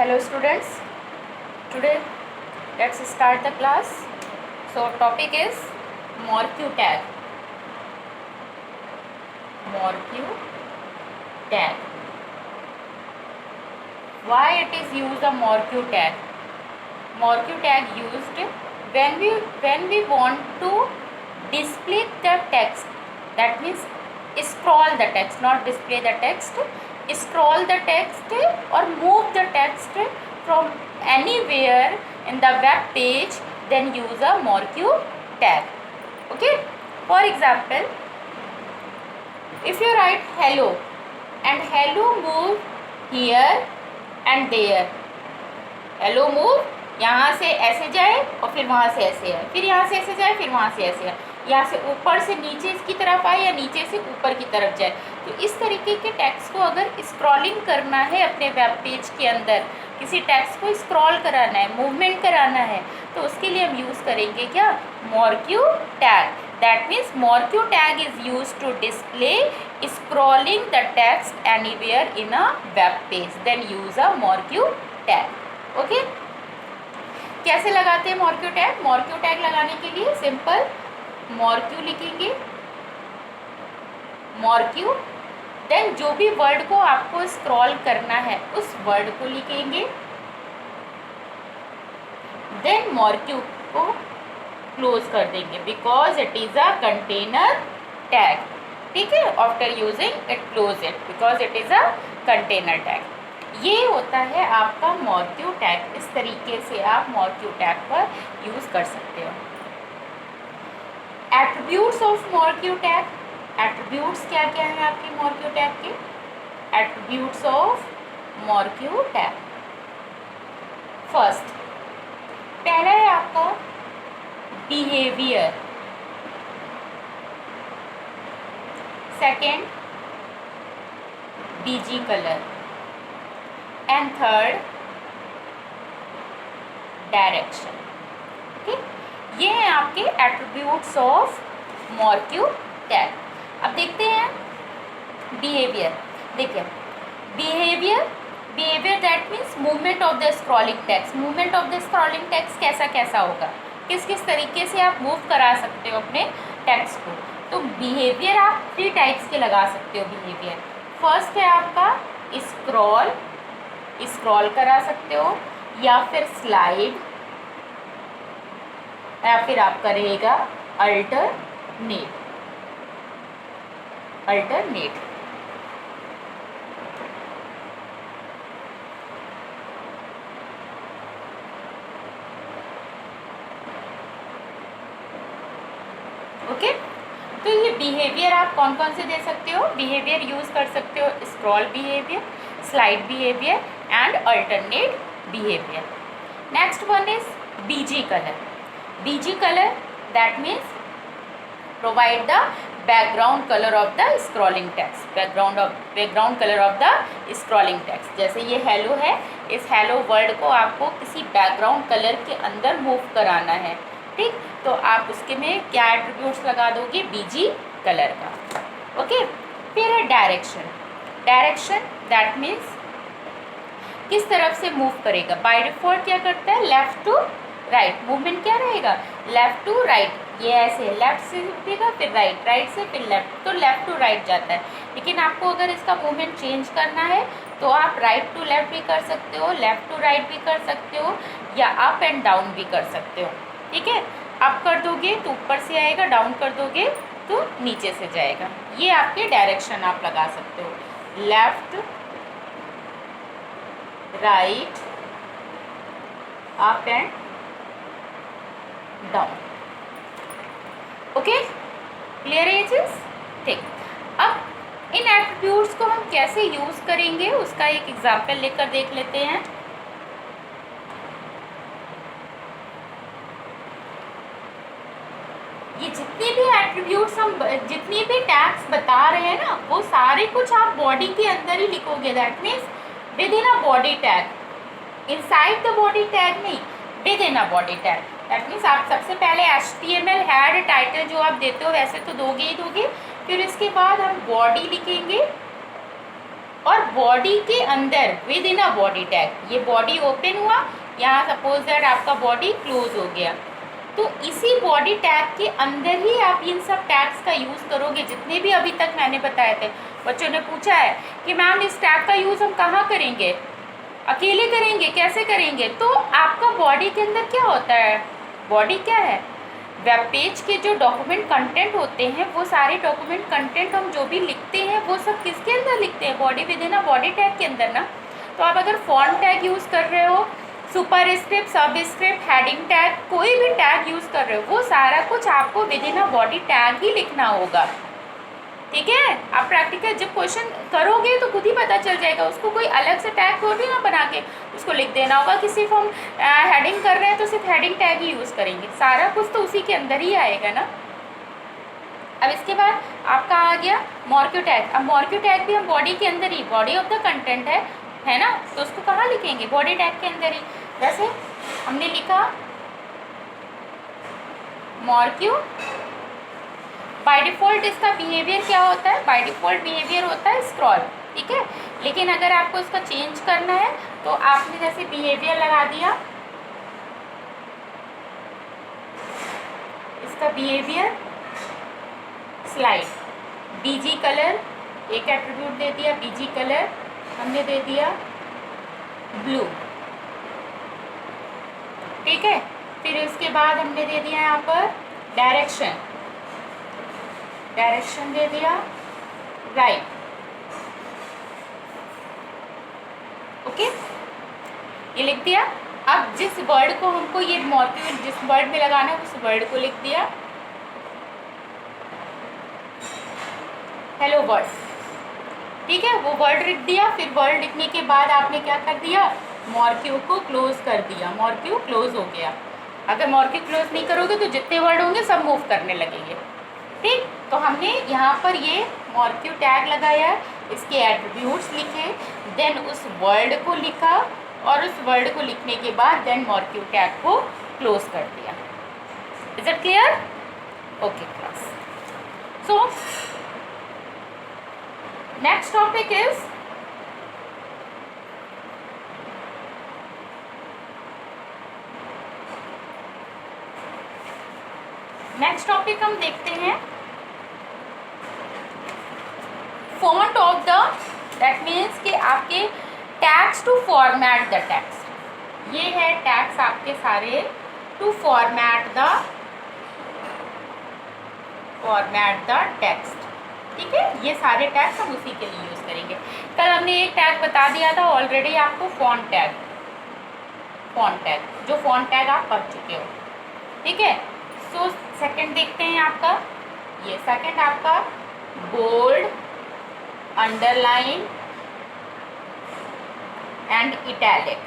Hello students, today let's start the class. So topic is MORQ tag. MORQ tag. Why it is used a MORQ tag? MORQ tag used when we want to display the text. That means scroll the text, not display the text. Scroll the text or move the text from anywhere in the web page, then use a MORQ tag. Okay, for example, if you write hello and hello move here and there, hello move यहाँ से ऐसे जाए और फिर वहाँ से ऐसे है, फिर यहाँ से ऐसे जाए, फिर वहाँ से ऐसे है, यहाँ से ऊपर से नीचे की तरफ आए या नीचे से ऊपर की तरफ जाए. तो इस तरीके के टेक्स्ट को अगर स्क्रॉलिंग करना है अपने वेब पेज के अंदर, किसी टेक्स्ट को स्क्रॉल कराना है, मूवमेंट कराना है, तो उसके लिए हम यूज़ करेंगे क्या? MORQ tag. That means MORQ tag is use to display scrolling the text anywhere in a web page, then use a MORQ tag. Okay, कैसे लगाते हैं MORQ टैग? MORQ टैग लगाने के लिए सिंपल MORQ लिखेंगे, MORQ, then जो भी word को आपको स्क्रॉल करना है उस वर्ड को लिखेंगे, देन MORQ को क्लोज कर देंगे because it is a container tag. ठीक है, after using it close it because it is a container tag. ये होता है आपका MORQ टैग. इस तरीके से आप MORQ टैग पर यूज़ कर सकते हो. Attributes of MORQ tag. Attributes क्या क्या हैं आपके MORQ टैग के? Attributes of MORQ tag. First, पहला है आपका behaviour. Second, BG colour. And third, direction. ठीक, ये हैं आपके एट्रीब्यूट्स ऑफ MORQ टैग. अब देखते हैं बिहेवियर. देखिए behaviour that means movement of the scrolling text. Movement of the scrolling text कैसा कैसा होगा, किस किस तरीके से आप मूव करा सकते हो अपने टेक्स्ट को. तो बिहेवियर आप 3 टाइप्स के लगा सकते हो. बिहेवियर फर्स्ट है आपका स्क्रॉल करा सकते हो, या फिर स्लाइड, या फिर आपका रहेगा अल्टरनेट. ओके, तो ये बिहेवियर आप कौन कौन से दे सकते हो? बिहेवियर यूज़ कर सकते हो scroll behaviour, slide behaviour and alternate behaviour. Next one is BG colour. BG colour that means provide the background colour of the scrolling text. Background colour of the scrolling text. जैसे ये hello है, इस hello word को आपको किसी background colour के अंदर move कराना है. ठीक, तो आप उसके में क्या एट्रीब्यूट्स लगा दोगे? BG कलर का. ओके, फिर है डायरेक्शन दैट मीन्स किस तरफ से मूव करेगा. बाय डिफॉल्ट क्या करता है? Left to right. मूवमेंट क्या रहेगा? Left to right. ये ऐसे लेफ़्ट से उठेगा, फिर राइट, राइट से फिर लेफ़्ट, तो लेफ़्ट टू राइट जाता है. लेकिन आपको अगर इसका मूवमेंट चेंज करना है तो आप राइट टू लेफ़्ट भी कर सकते हो, लेफ़्ट टू राइट भी कर सकते हो, या अप एंड डाउन भी कर सकते हो. ठीक है, अप कर दोगे तो ऊपर से आएगा, डाउन कर दोगे तो नीचे से जाएगा. ये आपके डायरेक्शन आप लगा सकते हो. Left, right, up and down. Okay, clear है ये चीज़? ठीक, अब इन एट्रीब्यूट्स को हम कैसे यूज़ करेंगे उसका एक एग्जाम्पल लेकर देख लेते हैं. ये जितने भी एट्रीब्यूट्स जितनी भी टैग्स बता रहे हैं ना, वो सारे कुछ आप बॉडी के अंदर ही लिखोगे. That means within a body tag, inside the body tag नहीं, within a body tag. That means आप सबसे पहले HTML हेड टाइटल जो आप देते हो वैसे तो दोगे ही दोगे, फिर इसके बाद हम बॉडी लिखेंगे, और बॉडी के अंदर with in a body tag, ये बॉडी ओपन हुआ, यहाँ सपोज दैट आपका बॉडी क्लोज हो गया, तो इसी बॉडी टैग के अंदर ही आप इन सब टैग्स का यूज़ करोगे जितने भी अभी तक मैंने बताए थे। बच्चों ने पूछा है कि मैम इस टैग का यूज़ हम कहाँ करेंगे, अकेले करेंगे, कैसे करेंगे? तो आपका बॉडी के अंदर क्या होता है, बॉडी क्या है, वेब पेज के जो डॉक्यूमेंट कंटेंट होते हैं वो सारे डॉक्यूमेंट कंटेंट हम जो भी लिखते हैं वो सब किसके अंदर लिखते हैं, body with in a body tag के अंदर ना। तो आप अगर फॉन्ट टैग यूज़ कर रहे हो, सुपर स्क्रिप्ट, सब स्क्रिप्ट, हेडिंग टैग, कोई भी टैग यूज़ कर रहे हो, वो सारा कुछ आपको within a body tag ही लिखना होगा। ठीक है, आप प्रैक्टिकल जब क्वेश्चन करोगे तो खुद ही पता चल जाएगा, उसको कोई अलग से टैग थोड़ी ना बना के उसको लिख देना होगा कि सिर्फ हम हेडिंग कर रहे हैं तो सिर्फ हेडिंग टैग ही यूज़ करेंगे, सारा कुछ तो उसी के अंदर ही आएगा ना। अब इसके बाद आपका आ गया मॉर्क्यू टैग। अब मॉर्क्यू टैग भी हम बॉडी के अंदर ही, बॉडी ऑफ द कंटेंट है ना, तो उसको कहाँ लिखेंगे, बॉडी टैग के अंदर ही। वैसे हमने लिखा मॉर्क्यू, बाय डिफ़ॉल्ट इसका बिहेवियर क्या होता है, बाय डिफ़ॉल्ट बिहेवियर होता है स्क्रॉल, ठीक है। लेकिन अगर आपको इसका चेंज करना है तो आपने जैसे बिहेवियर लगा दिया, इसका बिहेवियर स्लाइड, बीजी कलर, एक एट्रीब्यूट दे दिया बीजी कलर, हमने दे दिया ब्लू, ठीक है। फिर इसके बाद हमने दे दिया यहाँ पर डायरेक्शन, डायरेक्शन दे दिया राइट, ओके, ये लिख दिया। अब जिस वर्ड को हमको ये मॉर्क्यू जिस वर्ड में लगाना है उस वर्ड को लिख दिया, हेलो वर्ड, ठीक है, वो वर्ड लिख दिया। फिर वर्ड लिखने के बाद आपने क्या कर दिया, मॉर्क्यू को क्लोज कर दिया, मॉर्क्यू क्लोज हो गया। अगर मॉर्क्यू क्लोज नहीं करोगे तो जितने वर्ड होंगे सब मूव करने लगेंगे, ठीक। तो हमने यहाँ पर ये मॉर्क्यू टैग लगाया, इसके एट्रीब्यूट्स लिखे, देन उस वर्ड को लिखा और उस वर्ड को लिखने के बाद देन मॉर्क्यू टैग को क्लोज कर दिया। Is it clear? Okay class. So next topic is next topic हम देखते हैं font of the, that means कि आपके tags to format the text, ये है टैग्स आपके सारे टू फॉर्मेट द टेक्स्ट, ठीक है। ये सारे टैग्स हम उसी के लिए यूज़ करेंगे। कल हमने एक टैग बता दिया था ऑलरेडी आपको, फॉन्ट टैग, फॉन्ट टैग, जो फॉन्ट टैग आप पढ़ चुके हो, ठीक है। सो सेकंड देखते हैं आपका, ये सेकंड आपका बोल्ड, अंडरलाइन एंड इटैलिक।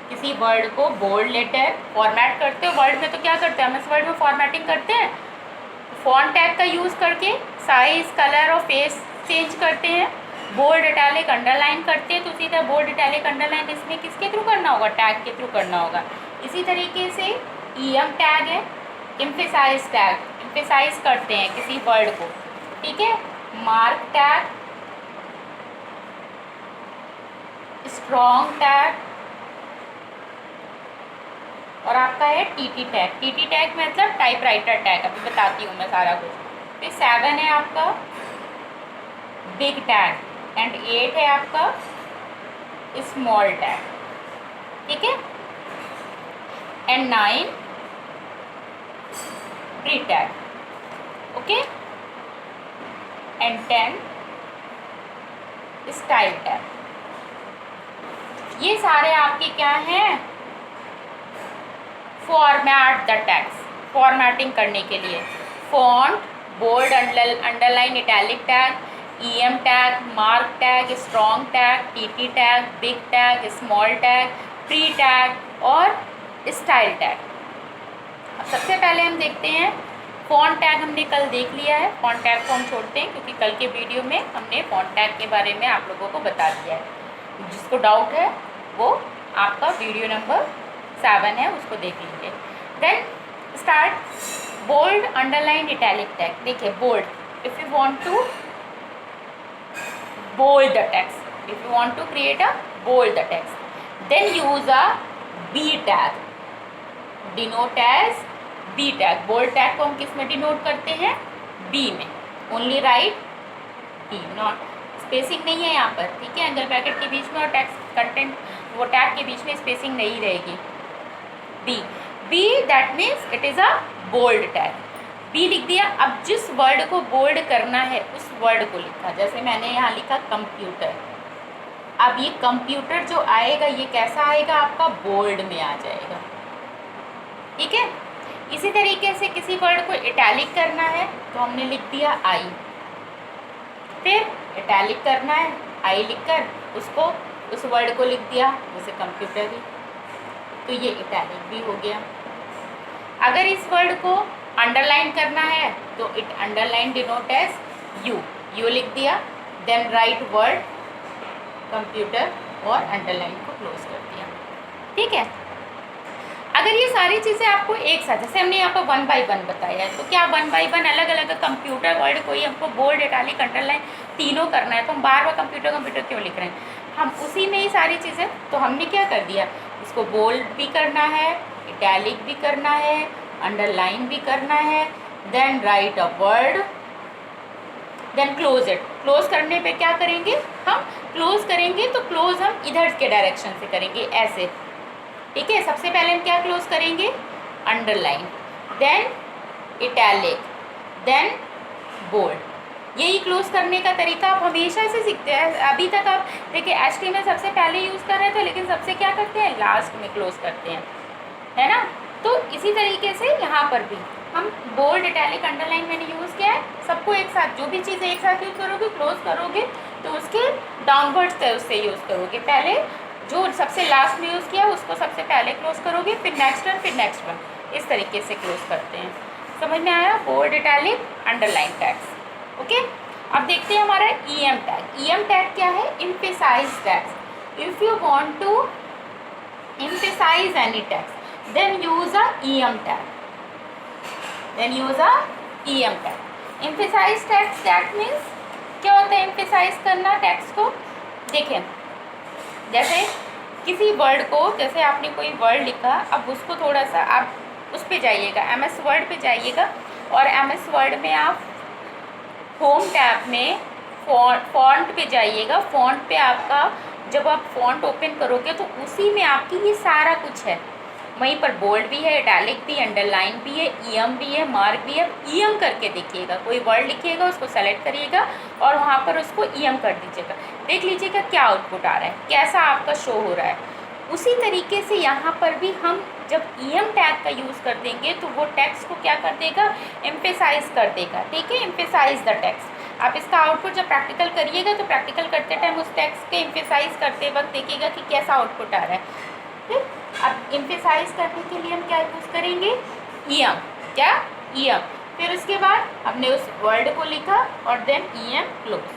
किसी वर्ड को बोल्ड लेटर फॉर्मेट करते हो, वर्ड में तो क्या करते हैं हम, इस वर्ड में फॉर्मेटिंग करते हैं, फॉन्ट टैग का यूज़ करके साइज, कलर और फेस चेंज करते हैं। बोल्ड, इटैलिक, अंडरलाइन करते हैं, तो उसी तरह बोल्ड, इटैलिक, अंडरलाइन इसमें किसके थ्रू करना होगा, टैग के थ्रू करना होगा। इसी तरीके से ईएम टैग है, एम्फेसाइज टैग, एम्फेसाइज करते हैं किसी वर्ड को, ठीक है। मार्क टैग, स्ट्रॉन्ग टैग, और आपका है टीटी टैग। टीटी टैग मतलब टाइपराइटर टैग, अभी बताती हूँ मैं सारा कुछ। फिर 7 है आपका बिग टैग एंड 8 है आपका स्मॉल टैग, ठीक है। And 9 pre tag, okay. And 10 style tag. ये सारे आपके क्या हैं, फॉर्मेट द टेक्स्ट, फॉर्मेटिंग करने के लिए font, bold, underline, italic tag, EM tag, mark tag, strong tag, TT tag, big tag, small tag, pre tag और स्टाइल टैग। अब सबसे पहले हम देखते हैं फॉन्ट टैग, हमने कल देख लिया है, फॉन्ट टैग को हम छोड़ते हैं क्योंकि कल के वीडियो में हमने फॉन्ट टैग के बारे में आप लोगों को बता दिया है। जिसको डाउट है वो आपका वीडियो नंबर 7 है, उसको देख लीजिए। Then start bold, underline, italic tag. देखिए bold, if you want to bold the text. If you want to create a bold the text, then use a B tag. Denote as B tag. bold tag को हम किस में denote करते हैं? B में. Only write B. Not spacing नहीं है यहाँ पर, ठीक है. एंगल ब्रैकेट के बीच में और टेक्स्ट कंटेंट वो टैग के बीच में स्पेसिंग नहीं रहेगी. B. B that means it is a bold tag. B लिख दिया. अब जिस वर्ड को बोल्ड करना है उस वर्ड को लिखा. जैसे मैंने यहाँ लिखा कंप्यूटर. अब ये कंप्यूटर जो आएगा ये कैसा आएगा? आपका बोल्ड में आ जाएगा, ठीक है. इसी तरीके से किसी वर्ड को इटैलिक करना है तो हमने लिख दिया आई. फिर इटैलिक करना है, आई लिखकर उसको उस वर्ड को लिख दिया, जैसे कंप्यूटर ही, तो ये इटैलिक भी हो गया. अगर इस वर्ड को अंडरलाइन करना है तो it underline denote as U. U लिख दिया. देन राइट वर्ड कंप्यूटर और अंडरलाइन को क्लोज कर दिया, ठीक है. अगर ये सारी चीज़ें आपको एक साथ, जैसे हमने यहाँ पर 1 by 1 बताया है, तो क्या 1 by 1 अलग अलग कंप्यूटर वर्ड को ही हमको बोल्ड इटैलिक अंडरलाइन तीनों करना है, तो हम बार बार कंप्यूटर कंप्यूटर क्यों लिख रहे हैं? हम उसी में ही सारी चीज़ें. तो हमने क्या कर दिया, इसको बोल्ड भी करना है, इटैलिक भी करना है, अंडरलाइन भी करना है, then write a word, then close it. Close करने पे क्या करेंगे हम? क्लोज करेंगे तो क्लोज हम इधर के डायरेक्शन से करेंगे, ऐसे, ठीक है. सबसे पहले हम क्या क्लोज करेंगे? Underline, then italic, then bold. यही क्लोज करने का तरीका आप हमेशा से सीखते हैं. अभी तक आप देखिए HTML सबसे पहले यूज़ कर रहे थे, लेकिन सबसे क्या करते हैं? लास्ट में क्लोज करते हैं, है ना. तो इसी तरीके से यहाँ पर भी हम बोल्ड इटैलिक अंडरलाइन मैंने यूज़ किया है. सबको एक साथ, जो भी चीज़ें एक साथ यूज़ करोगे, क्लोज करोगे तो उसके डाउनवर्ड से उससे यूज़ करोगे. पहले जो सबसे लास्ट में यूज़ किया उसको सबसे पहले क्लोज करोगे, फिर नेक्स्ट वन, फिर नेक्स्ट वन, इस तरीके से क्लोज करते हैं. समझ में आया? Bold italic underline tags. Okay. अब देखते हैं हमारा EM टैग. EM टैग क्या है? Emphasise tags. If you want to emphasise any tags then use a EM tag. Then use a EM tag. Emphasise tags that means क्या होता है? Emphasise करना टैग्स को. देखिए, जैसे किसी वर्ड को, जैसे आपने कोई वर्ड लिखा, अब उसको थोड़ा सा आप उस पे जाइएगा, MS वर्ड पे जाइएगा, और MS वर्ड में आप होम टैब में फॉन्ट पे जाइएगा. फॉन्ट पे आपका, जब आप फॉन्ट ओपन करोगे तो उसी में आपकी ये सारा कुछ है. वहीं पर बोल्ड भी है, इटैलिक भी, अंडरलाइन भी है, EM भी है, मार्क भी है. EM करके देखिएगा, कोई वर्ड लिखिएगा, उसको सेलेक्ट करिएगा और वहाँ पर उसको EM कर दीजिएगा. देख लीजिएगा क्या आउटपुट आ रहा है, कैसा आपका शो हो रहा है. उसी तरीके से यहाँ पर भी हम जब EM टैग का यूज़ कर देंगे तो वो टेक्स्ट को क्या कर देगा? एम्फेसाइज कर देगा, ठीक है. Emphasise the text. आप इसका आउटपुट जब प्रैक्टिकल करिएगा तो प्रैक्टिकल करते टाइम उस टेक्स्ट के एम्फेसाइज करते वक्त देखिएगा कि कैसा आउटपुट आ रहा है. ठीक. अब एम्फेसाइज करने के लिए हम क्या यूज़ करेंगे? EM. क्या? EM. फिर उसके बाद हमने उस वर्ड को लिखा और देन EM क्लोज.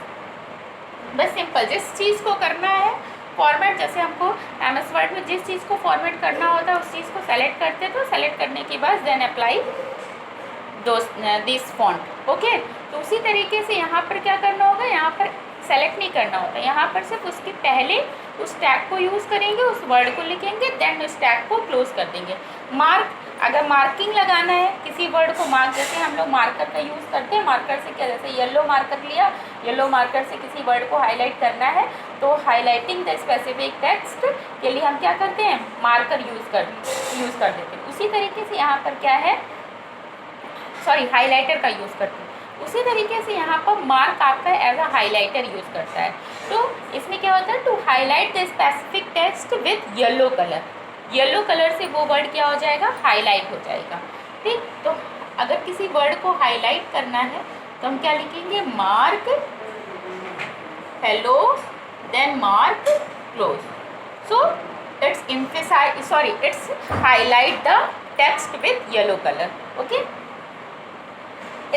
बस सिंपल. जिस चीज़ को करना है फॉर्मेट, जैसे हमको MS वर्ड में जिस चीज़ को फॉर्मेट करना होता है उस चीज़ को सेलेक्ट करते, तो सेलेक्ट करने के बाद then apply this font. Okay. तो उसी तरीके से यहाँ पर क्या करना होगा? यहाँ पर सेलेक्ट नहीं करना होता, यहाँ पर सिर्फ उसके पहले उस टैग को यूज़ करेंगे, उस वर्ड को लिखेंगे, देन उस टैग को क्लोज कर देंगे. मार्क, अगर मार्किंग लगाना है किसी वर्ड को, मार्क, जैसे हम लोग मार्कर का यूज़ करते हैं. मार्कर से क्या, जैसे येलो मार्कर लिया, येलो मार्कर से किसी वर्ड को हाईलाइट करना है तो हाईलाइटिंग द स्पेसिफिक टेक्स्ट के लिए हम क्या करते हैं? मार्कर यूज़ कर देते हैं. उसी तरीके से यहाँ पर क्या है, सॉरी, हाईलाइटर का यूज़ करते हैं. उसी तरीके से यहाँ पर मार्क आपका एज अ हाईलाइटर यूज़ करता है. तो इसमें क्या होता है? To highlight the specific text with yellow colour. Yellow colour से वो वर्ड क्या हो जाएगा? हाईलाइट हो जाएगा. ठीक. तो अगर किसी वर्ड को हाईलाइट करना है तो हम क्या लिखेंगे? Mark hello, then mark close. So it's emphasise, sorry, it's highlight the text with yellow colour. Okay.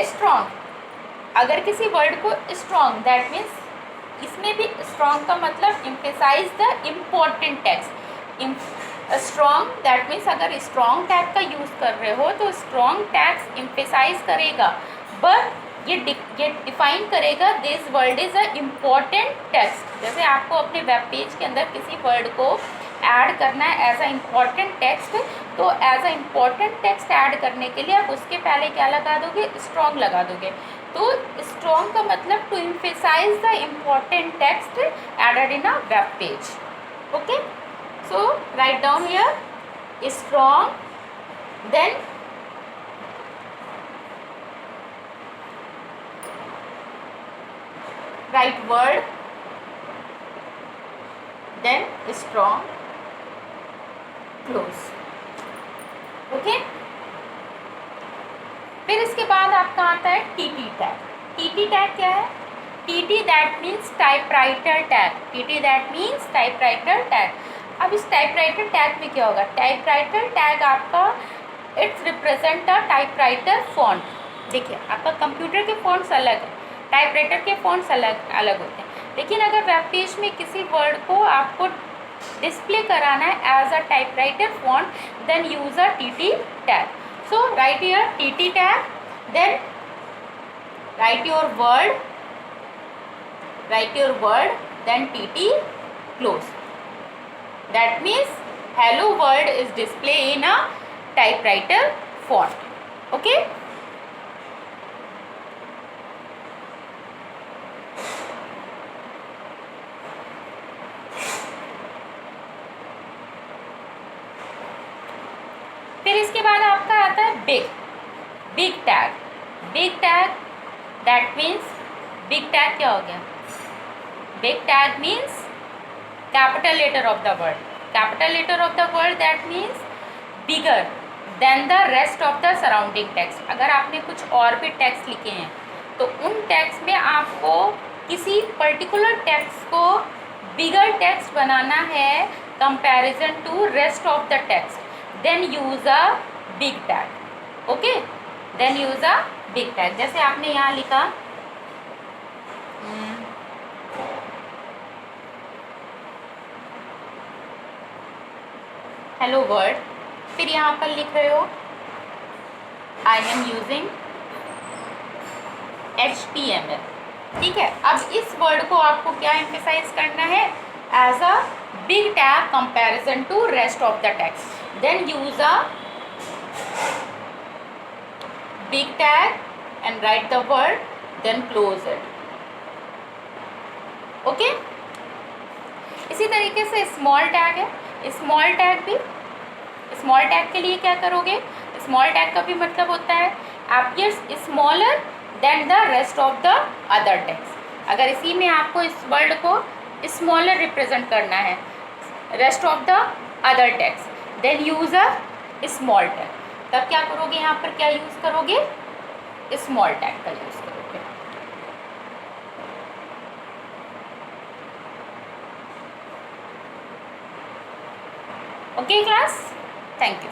Strong. अगर किसी वर्ड को स्ट्रॉन्ग, दैट मीन्स इसमें भी स्ट्रॉन्ग का मतलब emphasise the important text. Strong that means अगर स्ट्रॉन्ग टैग का use कर रहे हो तो स्ट्रॉन्ग टैग्स एम्फेसाइज करेगा, बट ये डिफाइन करेगा this word is a important text. जैसे आपको अपने वेब पेज के अंदर किसी वर्ड को ऐड करना है एज अ इम्पॉर्टेंट टेक्स्ट, तो as a important text add करने के लिए आप उसके पहले क्या लगा दोगे, स्ट्रॉन्ग लगा दोगे। तो स्ट्रॉन्ग का मतलब to emphasise the important text added in a web page. Okay, so write down here strong, then write word, then strong, close। Okay, फिर इसके बाद आपका आता है टीटी टैग। टीटी टैग क्या है? TT that means typewriter tag. TT that means typewriter tag. अब इस टाइपराइटर टैग में क्या होगा? टाइपराइटर टैग आपका it's represent a typewriter font. देखिए, आपका कंप्यूटर के फॉन्ट्स अलग है, टाइपराइटर के फॉन्ट्स अलग अलग होते हैं। लेकिन अगर वेब पेज में किसी वर्ड को आपको डिस्प्ले कराना है as a typewriter font, then use a TT tag. So write here TT tag, then write your word, then tt close। That means hello world is displayed in a typewriter font। Okay, फिर इसके बाद आपका आता है big tag. Big tag that means, big tag क्या हो गया? Big tag means capital letter of the word. Capital letter of the word that means bigger than the rest of the surrounding text. अगर आपने कुछ और भी text लिखे हैं तो उन टेक्स्ट में आपको किसी पर्टिकुलर टेक्स्ट को बिगर टेक्स्ट बनाना है comparison to rest of the text, then use a big tag. Okay, then use a big tag. जैसे आपने यहाँ लिखा हेलो वर्ड, फिर यहाँ पर लिख रहे हो आई एम यूजिंग HTML। ठीक है, अब इस वर्ड को आपको क्या एम्फेसाइज करना है? As a big tag comparison to rest of the text, then use a big tag and write the word, then close it. Okay, इसी तरीके से स्मॉल टैग है। स्मॉल टैग भी, स्मॉल टैग के लिए क्या करोगे? स्मॉल टैग का भी मतलब होता है appears smaller than the rest of the other text. अगर इसी में आपको इस वर्ड को स्मॉलर रिप्रेजेंट करना है rest of the other text, then use a small tag. तब क्या करोगे? यहाँ पर क्या यूज़ करोगे? स्मॉल टैग का यूज़ करोगे। Okay class, thank you.